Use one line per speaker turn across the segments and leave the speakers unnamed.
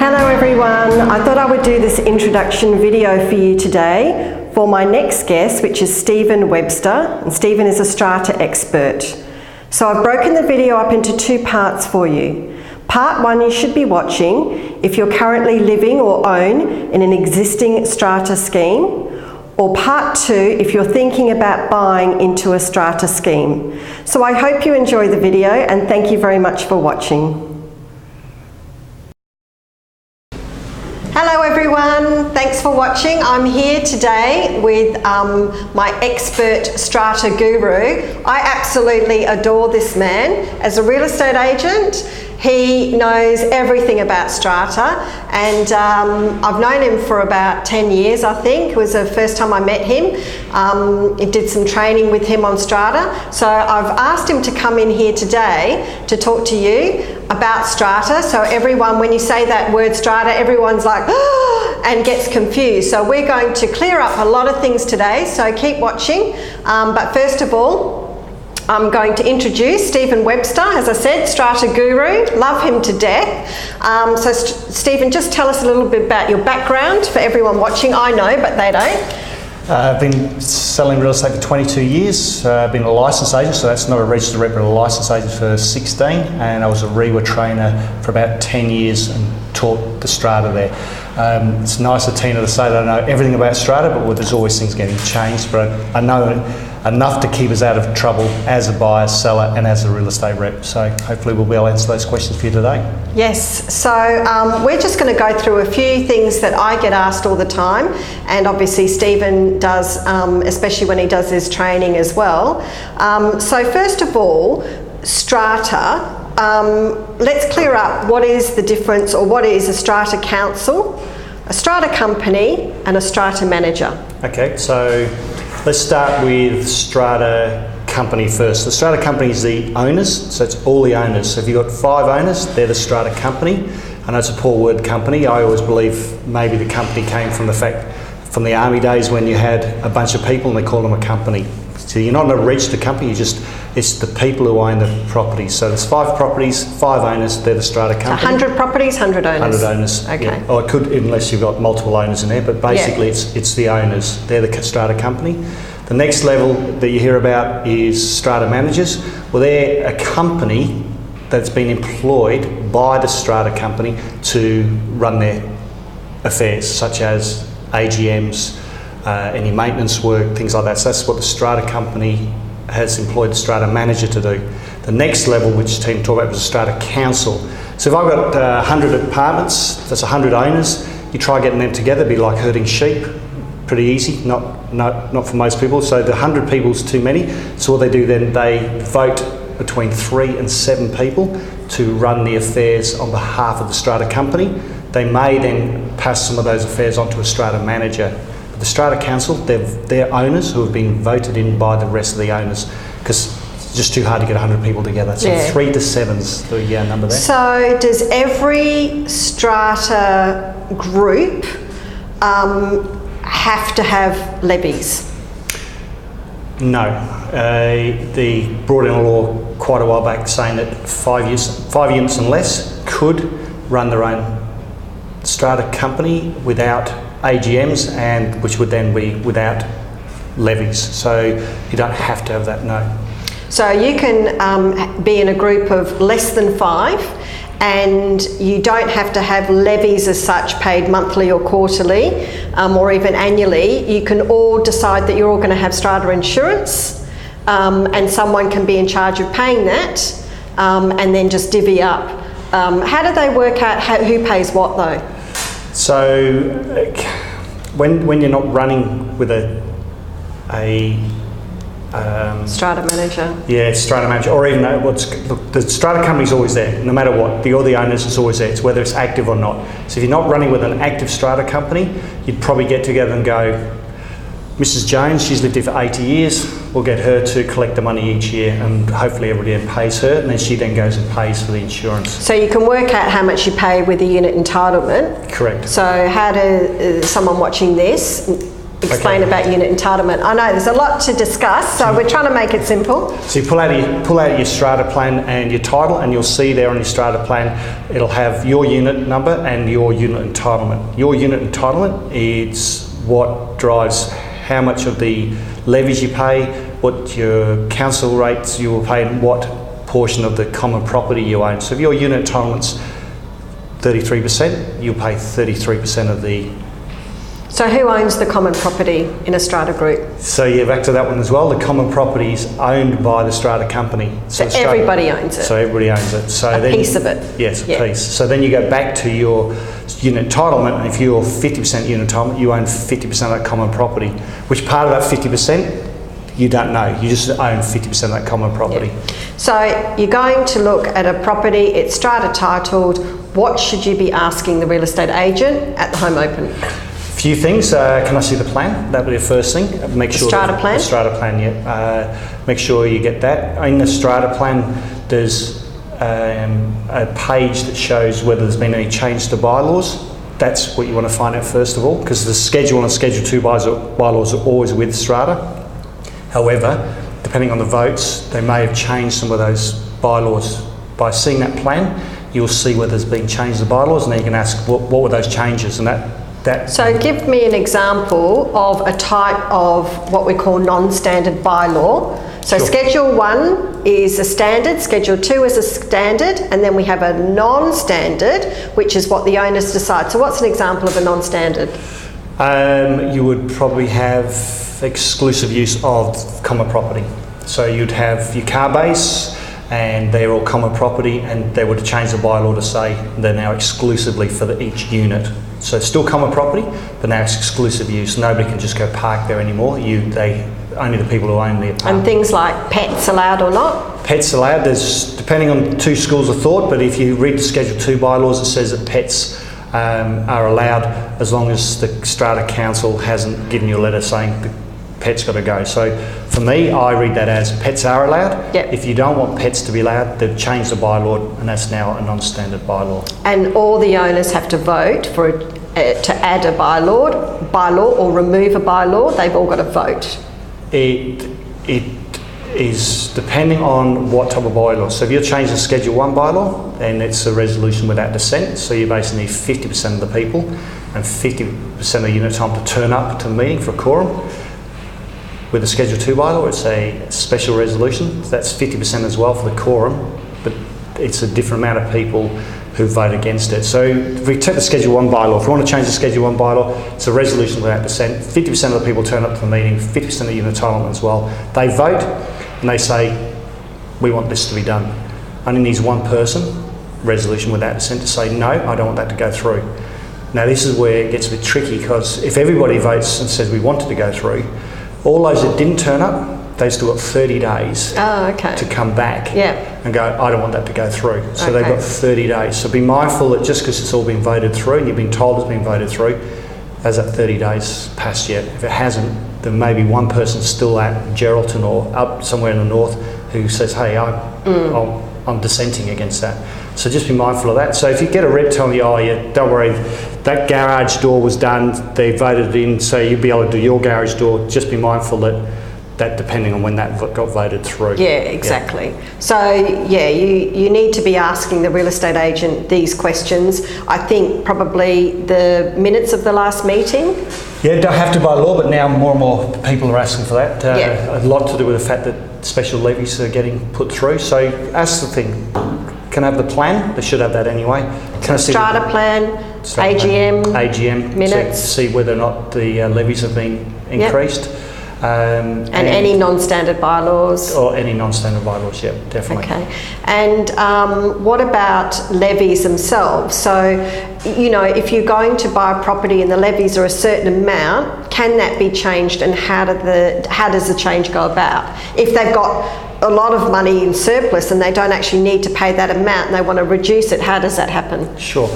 Hello everyone, I thought I would do this introduction video for you today for my next guest, which is Steven Webster, and Steven is a strata expert. So I've broken the video up into two parts for you. Part one you should be watching if you're currently living or own in an existing strata scheme, or part two if you're thinking about buying into a strata scheme. So I hope you enjoy the video and thank you very much for watching. Hello everyone, thanks for watching. I'm here today with my expert strata guru. I absolutely adore this man. As a real estate agent, he knows everything about strata, and I've known him for about 10 years, I think. It was the first time I met him. I did some training with him on strata. So I've asked him to come in here today to talk to you about strata. So everyone, when you say that word strata, everyone's like, and gets confused. So we're going to clear up a lot of things today, so keep watching. But first of all, I'm going to introduce Steven Webster, as I said, strata guru, love him to death. So Steven, just tell us a little bit about your background for everyone watching. I know, but they don't.
I've been selling real estate for 22 years. I've been a licensed agent, so that's not a registered rep, but a licensed agent for 16, and I was a REWA trainer for about 10 years and taught the strata there. It's nice of Tina to say that I know everything about strata, but there's always things getting changed, but I know enough to keep us out of trouble as a buyer, seller, and as a real estate rep. So hopefully we'll be able to answer those questions for you today.
Yes, so we're just going to go through a few things that I get asked all the time, and obviously Steven does, especially when he does his training as well. So first of all, strata, let's clear up what is the difference, or what is a strata council, a strata company, and a strata manager.
Okay, so let's start with strata company first. The strata company is the owners, so it's all the owners. So if you've got 5 owners, they're the strata company. I know it's a poor word, company. I always believe maybe the company came from from the army days when you had a bunch of people and they called them a company. So you're not a registered company, it's the people who own the properties. So there's 5 properties, 5 owners, they're the strata company.
So 100 properties, 100 owners?
100 owners,
okay.
Yeah. Or it could, unless you've got multiple owners in there, but basically it's the owners, they're the strata company. The next level that you hear about is strata managers. Well, they're a company that's been employed by the strata company to run their affairs, such as AGMs, any maintenance work, things like that. So that's what the strata company has employed the strata manager to do. The next level, which Tina talked about, was a strata council. So if I've got 100 apartments, that's 100 owners, you try getting them together, it'd be like herding sheep. Pretty easy, not for most people. So the 100 people is too many. So what they do then, they vote between 3 and 7 people to run the affairs on behalf of the strata company. They may then pass some of those affairs onto a strata manager. But the strata council, they're owners who have been voted in by the rest of the owners, because it's just too hard to get 100 people together. So 3 to 7's the number there.
So does every strata group have to have levies?
No. They brought in a law quite a while back saying that 5 units and less could run their own strata company without AGMs, and which would then be without levies. So you don't have to have that, no.
So you can be in a group of less than 5, and you don't have to have levies as such paid monthly or quarterly, or even annually. You can all decide that you're all going to have strata insurance, and someone can be in charge of paying that, and then just divvy up. How do they work out who pays what though?
So when you're not running with a
strata manager.
Yeah, strata manager, or even the strata company's always there, no matter what. All the owners is always there. It's whether it's active or not. So if you're not running with an active strata company, you'd probably get together and go, Mrs. Jones, she's lived here for 80 years. We'll get her to collect the money each year, and hopefully everybody pays her, and then she then goes and pays for the insurance.
So you can work out how much you pay with the unit entitlement.
Correct.
So how does someone watching this explain about unit entitlement. I know there's a lot to discuss, so we're trying to make it simple.
So you pull out your strata plan and your title, and you'll see there on your strata plan, it'll have your unit number and your unit entitlement. Your unit entitlement is what drives how much of the levies you pay, what your council rates you will pay, and what portion of the common property you own. So if your unit entitlement's 33%, you'll pay 33% of the...
So who owns the common property in a strata group?
So yeah, back to that one as well. The common property is owned by the strata company.
So everybody owns it?
So everybody owns it. So
a piece of it?
Yes, a piece. So then you go back to your unit entitlement, and if you're 50% unit entitlement, you own 50% of that common property. Which part of that 50%? You don't know. You just own 50% of that common property.
Yeah. So you're going to look at a property, it's strata titled. What should you be asking the real estate agent at the home open?
Few things. Can I see the plan? That would be the first thing. Make sure
strata plan?
The strata plan, yeah. Make sure you get that. In the strata plan, there's a page that shows whether there's been any change to bylaws. That's what you want to find out first of all, because the schedule and Schedule 2 bylaws are always with strata. However, depending on the votes, they may have changed some of those bylaws. By seeing that plan, you'll see whether there's been changes to bylaws, and then you can ask what were those changes, and that.
So give me an example of a type of what we call non-standard bylaw. So sure. Schedule 1 is a standard, Schedule 2 is a standard, and then we have a non-standard, which is what the owners decide. So what's an example of a non-standard?
You would probably have exclusive use of common property. So you'd have your car base, and they're all common property, and they would have changed the bylaw to say they're now exclusively for each unit. So it's still common property, but now it's exclusive use. Nobody can just go park there anymore. Only the people who own the apartment.
And things like pets allowed or not?
Pets allowed. There's, depending on two schools of thought, but if you read the Schedule 2 bylaws, it says that pets are allowed as long as the Strata Council hasn't given you a letter saying the pet's got to go. So for me, I read that as pets are allowed.
Yep.
If you don't want pets to be allowed, they've changed the bylaw, and that's now a non-standard bylaw.
And all the owners have to vote for to add a bylaw or remove a bylaw. They've all got to vote.
It is depending on what type of bylaw. So if you're changing Schedule 1 bylaw, then it's a resolution without dissent. So you basically need 50% of the people and 50% of the unit time to turn up to the meeting for a quorum. With the Schedule 2 bylaw, it's a special resolution. That's 50% as well for the quorum, but it's a different amount of people who vote against it. So if we take the Schedule 1 bylaw, if we want to change the Schedule 1 bylaw, it's a resolution without dissent. 50% of the people turn up to the meeting, 50% of the unit entitlement as well. They vote and they say, we want this to be done. Only needs one person, resolution without dissent, to say, no, I don't want that to go through. Now this is where it gets a bit tricky, because if everybody votes and says we want it to go through, all those that didn't turn up, they've still got 30 days to come back and go, I don't want that to go through. So they've got 30 days. So be mindful that just because it's all been voted through and you've been told it's been voted through, has that 30 days passed yet? If it hasn't, then maybe one person's still at Geraldton or up somewhere in the north who says, hey, I'm dissenting against that. So just be mindful of that. So if you get a rep telling you, oh yeah, don't worry, that garage door was done, they voted in, so you'll be able to do your garage door, just be mindful that depending on when that got voted through.
Yeah, exactly. Yeah. So yeah, you need to be asking the real estate agent these questions. I think probably the minutes of the last meeting.
Yeah, don't have to by law, but now more and more people are asking for that. A lot to do with the fact that special levies are getting put through. So that's the thing. Can I have the plan? They should have that anyway. Can I see
Strata plan, AGM minutes.
To see whether or not the levies have been increased.
Yep. And any non-standard bylaws?
Or any non-standard bylaws, yeah, definitely.
Okay. And what about levies themselves? So, you know, if you're going to buy a property and the levies are a certain amount, can that be changed, and how does the change go about? If they've got a lot of money in surplus and they don't actually need to pay that amount and they want to reduce it, how does that happen?
Sure.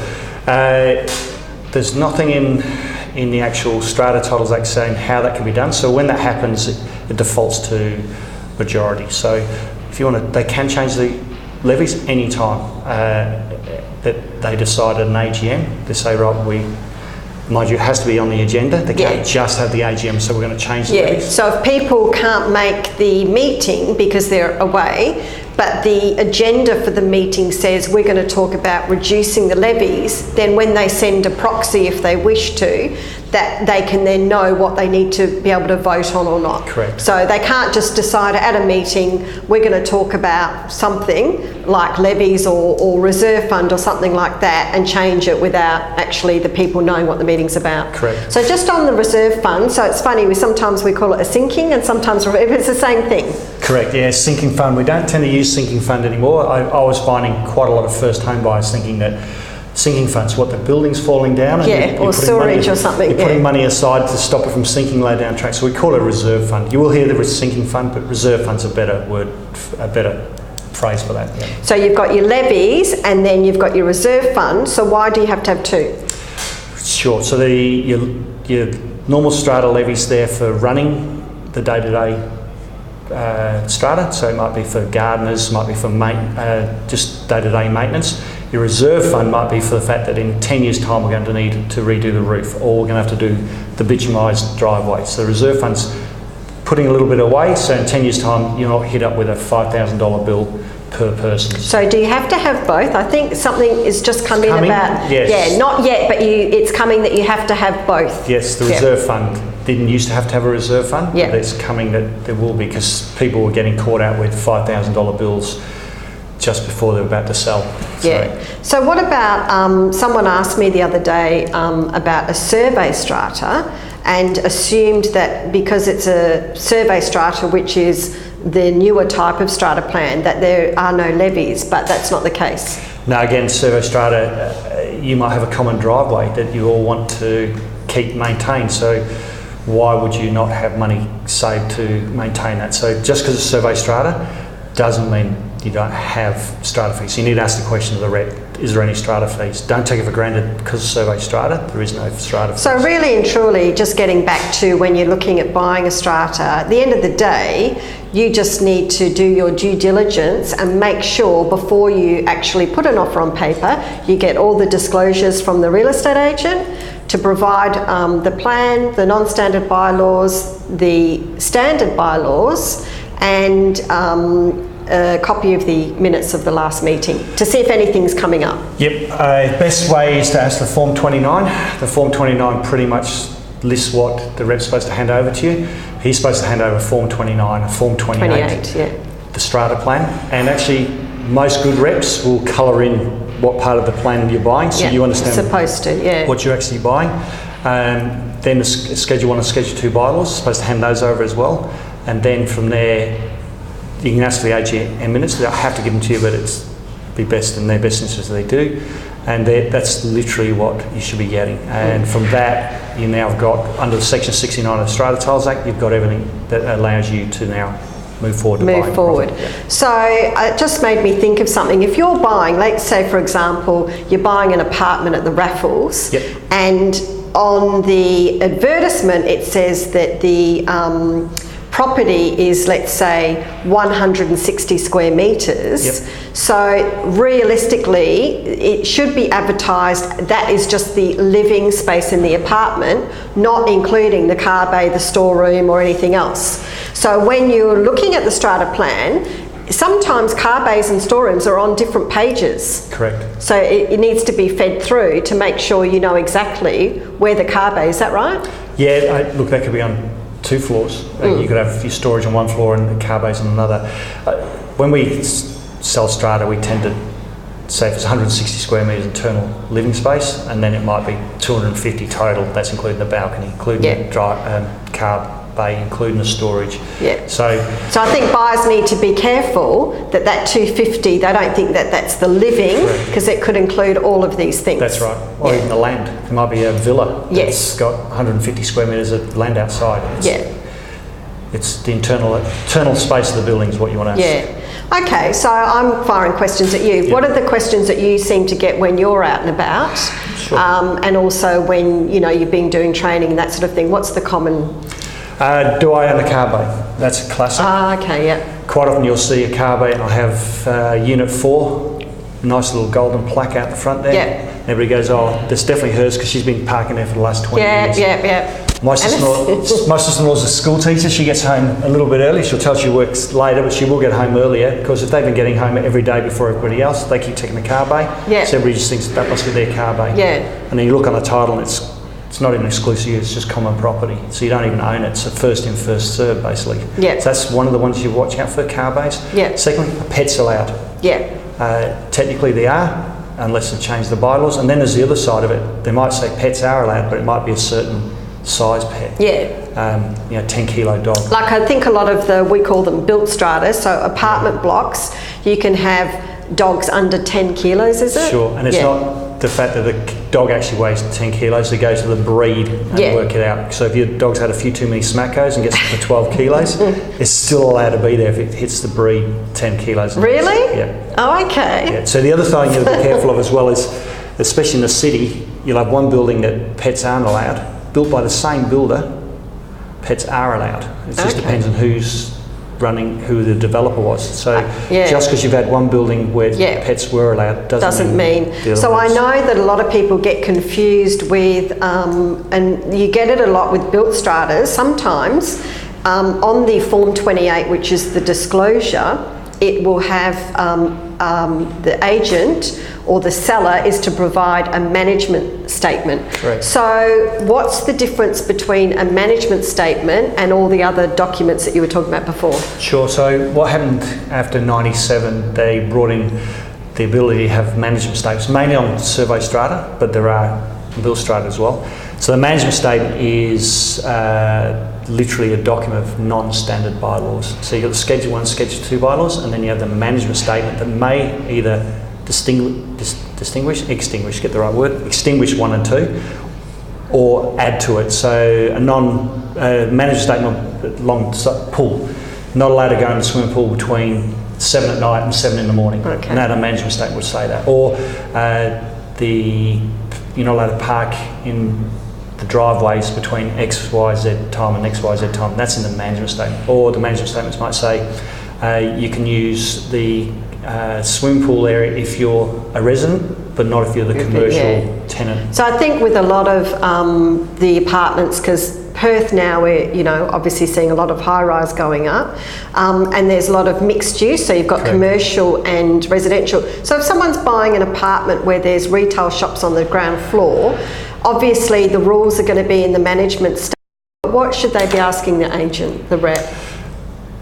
There's nothing in the actual Strata Titles Act saying how that can be done. So when that happens, it defaults to majority. So if you want to, they can change the levies any time that they decide at an AGM. They say, right, Mind you, it has to be on the agenda. They can't just have the AGM, so we're going to change the levies.
So if people can't make the meeting because they're away, but the agenda for the meeting says we're going to talk about reducing the levies, then when they send a proxy, if they wish to, that they can then know what they need to be able to vote on or not.
Correct.
So they can't just decide at a meeting we're going to talk about something like levies or reserve fund or something like that and change it without actually the people knowing what the meeting's about.
Correct.
So just on the reserve fund, so it's funny, sometimes we call it a sinking and sometimes it's the same thing.
Correct, yeah, sinking fund. We don't tend to use sinking fund anymore. I was finding quite a lot of first home buyers thinking that sinking funds, what, the building's falling down? And
or sewerage or something.
You're putting money aside to stop it from sinking low down track. So we call it a reserve fund. You will hear the sinking fund, but reserve fund's a better word, a better phrase for that. Yeah.
So you've got your levies and then you've got your reserve fund. So why do you have to have two?
Sure. So your normal strata levies there for running the day-to-day strata. So it might be for gardeners, might be for just day-to-day maintenance. Your reserve fund might be for the fact that in 10 years' time we're going to need to redo the roof, or we're going to have to do the bitumised driveway. So the reserve fund's putting a little bit away, so in 10 years' time you're not hit up with a $5,000 bill per person.
So do you have to have both? I think something is just coming about.
Yes.
Yeah, not yet, but it's coming that you have to have both.
Yes, the reserve fund didn't used to have a reserve fund, but it's coming that there will be, because people were getting caught out with $5,000 bills just before they were about to sell.
So what about, someone asked me the other day about a survey strata and assumed that because it's a survey strata, which is the newer type of strata plan, that there are no levies, but that's not the case.
No, again, survey strata, you might have a common driveway that you all want to keep maintained, so why would you not have money saved to maintain that? So just because it's survey strata doesn't mean you don't have strata fees. You need to ask the question of the rep, is there any strata fees? Don't take it for granted because it's survey strata, there is no strata fees.
So really and truly, just getting back to when you're looking at buying a strata, at the end of the day, you just need to do your due diligence and make sure before you actually put an offer on paper, you get all the disclosures from the real estate agent to provide the plan, the non-standard bylaws, the standard bylaws, and a copy of the minutes of the last meeting to see if anything's coming up.
Yep, best way is to ask the Form 29. The Form 29 pretty much lists what the rep's supposed to hand over to you. He's supposed to hand over Form 29, a Form 28, the strata plan, and actually most good reps will colour in what part of the plan you're buying, so you understand what you're actually buying. Then the Schedule 1 and Schedule 2 bylaws, supposed to hand those over as well, and then from there you can ask for the AGM minutes. They don't have to give them to you, but it's be best in their best interest they do, and that's literally what you should be getting. And from that, you now have got, under the Section 69 of the Strata Tiles Act, you've got everything that allows you to now move forward.
So it just made me think of something. If you're buying, let's say for example, you're buying an apartment at the Raffles, and on the advertisement it says that the property is, let's say, 160 square metres. So realistically, it should be advertised that is just the living space in the apartment, not including the car bay, the storeroom or anything else. So when you're looking at the strata plan, sometimes car bays and storerooms are on different pages.
Correct.
So it needs to be fed through to make sure you know exactly where the car bay is. Is that right?
Yeah, look, that could be on 2 floors. You could have your storage on 1 floor and the car bays on another. When we sell strata, we tend to say if it's 160 square metres internal living space, and then it might be 250 total. That's including the balcony, including the car bay, including the storage. So
I think buyers need to be careful that 250, they don't think that that's the living, because it could include all of these things.
That's right. Or even the land. It might be a villa that's got 150 square metres of land outside. It's the internal space of the building is what you want to ask.
Okay, so I'm firing questions at you. What are the questions that you seem to get when you're out and about? And also when you've been doing training and that sort of thing? What's the common?
Do I own a car bay? That's a classic.
Okay,
Quite often you'll see a car bay and I'll have Unit 4 nice little golden plaque out the front there.
Yeah.
Everybody goes, oh, that's definitely hers because she's been parking there for the last 20 years.
Yeah.
My sister-in-law's a school teacher. She gets home a little bit early. She'll tell she works later, but she will get home earlier because if they've been getting home every day before everybody else, they keep taking the car bay.
Yeah.
So everybody just thinks that must be their car bay.
Yeah.
And then you look on the title and it's not even exclusive, it's just common property. So you don't even own it. It's a first in, first served, basically.
Yeah.
So that's one of the ones you watch out for, car bays.
Yeah.
Secondly, pets allowed.
Yeah.
Technically they are, unless they change the bylaws. And then there's the other side of it. They might say pets are allowed, but it might be a certain size pet.
Yeah.
10 kilo dog.
Like I think a lot of we call them built strata, so apartment blocks, you can have dogs under 10 kilos, is it?
Sure, and it's not the fact that the dog actually weighs 10 kilos, it goes to the breed and work it out. So if your dog's had a few too many smackos and gets up to 12 kilos, it's still allowed to be there if it hits the breed 10 kilos.
Really?
Yeah.
Oh, okay.
Yeah. So the other thing you've got to be careful of as well is, especially in the city, you'll have one building that pets aren't allowed, built by the same builder, pets are allowed. It just depends on who's running, who the developer was. So just because you've had one building where pets were allowed doesn't mean.
So I know that a lot of people get confused with, and you get it a lot with built stratas, sometimes on the Form 28, which is the disclosure, it will have the agent or the seller is to provide a management statement.
Correct.
So what's the difference between a management statement and all the other documents that you were talking about before?
Sure. So what happened after 97, they brought in the ability to have management statements, mainly on survey strata, but there are built strata as well. So the management statement is literally a document of non-standard bylaws. So you've got the Schedule 1, Schedule 2 bylaws, and then you have the management statement that may either extinguish 1 and 2, or add to it. So a management statement, long pool, not allowed to go in the swimming pool between 7 at night and 7 in the morning.
Okay.
And that a management statement would say that. Or you're not allowed to park in the driveways between X, Y, Z time and X, Y, Z time. That's in the management statement. Or the management statements might say you can use the swimming pool area if you're a resident, but not if you're the commercial tenant.
So I think with a lot of the apartments, because Perth now, we're obviously seeing a lot of high-rise going up, and there's a lot of mixed use, so you've got commercial and residential. So if someone's buying an apartment where there's retail shops on the ground floor, obviously the rules are going to be in the management statement. What should they be asking the agent, the rep?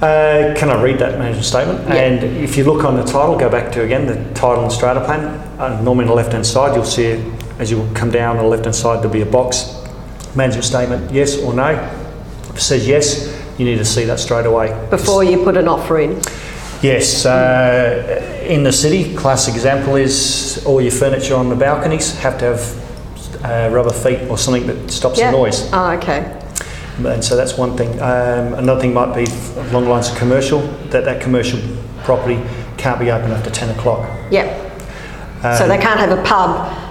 Can I read that management statement?
Yeah.
And if you look on the title, go back to again the title and strata plan. Normally on the left-hand side, you'll see it as you come down on the left-hand side. There'll be a box, management statement, yes or no. If it says yes, you need to see that straight away
Before you put an offer in.
Yes. In the city, classic example is all your furniture on the balconies have to have rubber feet or something that stops the noise.
Oh, okay.
And so that's one thing. Another thing might be along the lines of commercial, that commercial property can't be open after 10 o'clock.
Yep. So they can't have a pub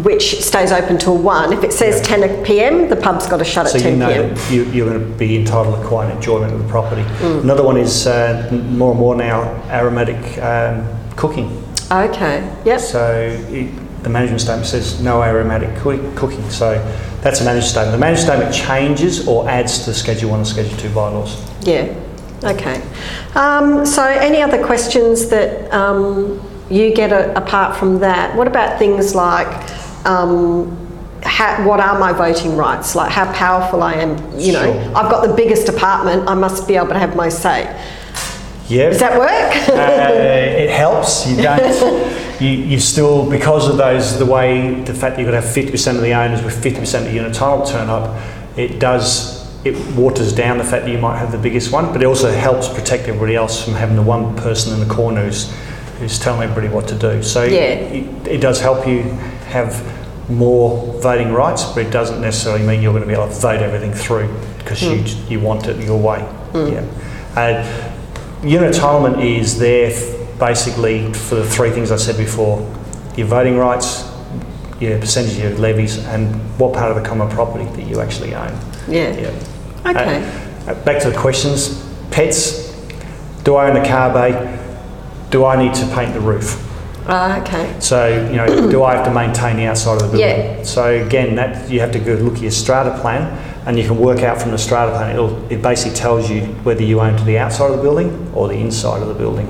which stays open till 1. If it says 10 p.m, the pub's got to shut at 10 p.m.
So you know that you're going to be entitled to quiet enjoyment of the property. Another one is more and more now aromatic cooking.
Okay, yep.
So the management statement says no aromatic cooking. So that's a management statement. The management statement changes or adds to the Schedule 1 and Schedule 2 bylaws.
Yeah, okay. So any other questions that you get apart from that? What about things like what are my voting rights? Like how powerful I am,
Sure.
I've got the biggest apartment, I must be able to have my say.
Yeah.
Does that work?
It helps. You don't. You still, because of the fact that you've got to have 50% of the owners with 50% of the unit title turn up, it waters down the fact that you might have the biggest one, but it also helps protect everybody else from having the one person in the corner who's telling everybody what to do. So it does help you have more voting rights, but it doesn't necessarily mean you're going to be able to vote everything through because you want it your way. Yeah. Unit entitlement is there basically for the three things I said before: your voting rights, your percentage of your levies, and what part of the common property that you actually own.
Yeah. Okay.
Back to the questions. Pets. Do I own a car bay? Do I need to paint the roof?
Okay.
So, you know, do I have to maintain the outside of the building?
Yeah.
So again, that you have to go look at your strata plan, and you can work out from the strata plan. It basically tells you whether you own to the outside of the building or the inside of the building.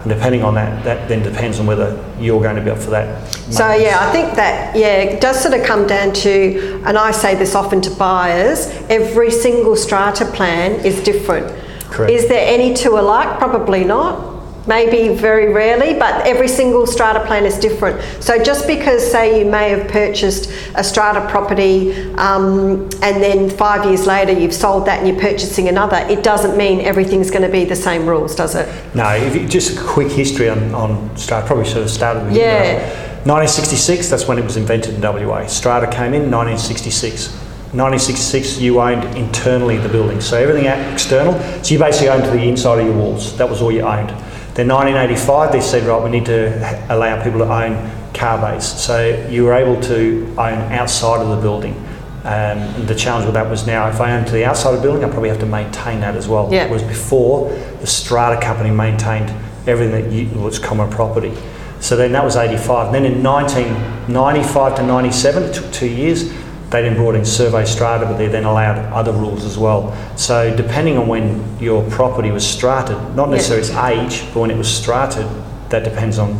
And depending on that, that then depends on whether you're going to be up for that.
So yeah, I think that, it does sort of come down to, and I say this often to buyers, every single strata plan is different.
Correct.
Is there any two alike? Probably not. Maybe very rarely, but every single strata plan is different. So just because, say, you may have purchased a strata property and then 5 years later you've sold that and you're purchasing another, it doesn't mean everything's going to be the same rules, does it?
No, if you, just a quick history on strata, probably should have started with 1966, that's when it was invented in WA. Strata came in 1966. 1966, you owned internally the building, so everything external. So you basically owned to the inside of your walls. That was all you owned. Then 1985, they said, right, we need to allow people to own car bays. So you were able to own outside of the building. And the challenge with that was now, if I own to the outside of the building, I probably have to maintain that as well.
Yeah.
Whereas before, the strata company maintained everything that was common property. So then that was 85. Then in 1995 to 97, it took 2 years, they then brought in survey strata, but they then allowed other rules as well. So depending on when your property was strated, not necessarily its age, but when it was strated, that depends on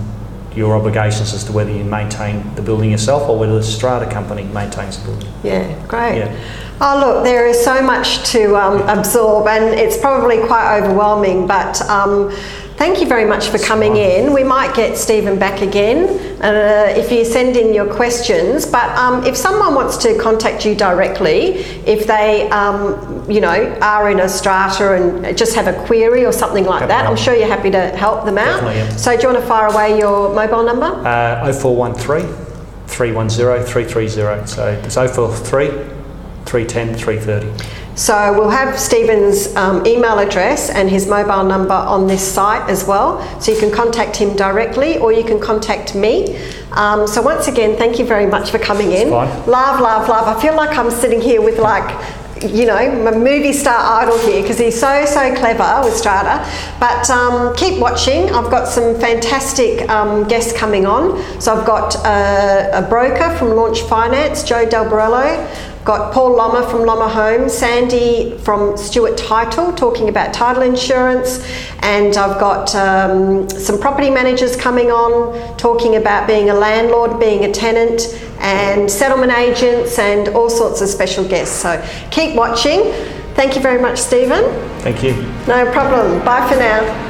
your obligations as to whether you maintain the building yourself or whether the strata company maintains the building.
Yeah, great.
Yeah.
Oh look, there is so much to absorb, and it's probably quite overwhelming, but thank you very much for coming in. We might get Steven back again if you send in your questions, but if someone wants to contact you directly, if they are in a strata and just have a query or something like that, I'm sure you're happy to help them out.
Definitely, yeah.
So do you want to fire away your mobile number?
0413 310 330. So it's 043 310 330.
So we'll have Steven's email address and his mobile number on this site as well. So you can contact him directly or you can contact me. So once again, thank you very much for coming in.
Fine.
Love, love, love. I feel like I'm sitting here with my movie star idol here because he's so clever with Strata. But keep watching. I've got some fantastic guests coming on. So I've got a broker from Launch Finance, Joe Delborello. Got Paul Lommer from Lommer Homes, Sandy from Stewart Title talking about title insurance, and I've got some property managers coming on talking about being a landlord, being a tenant, and settlement agents and all sorts of special guests. So keep watching. Thank you very much, Steven.
Thank you.
No problem. Bye for now.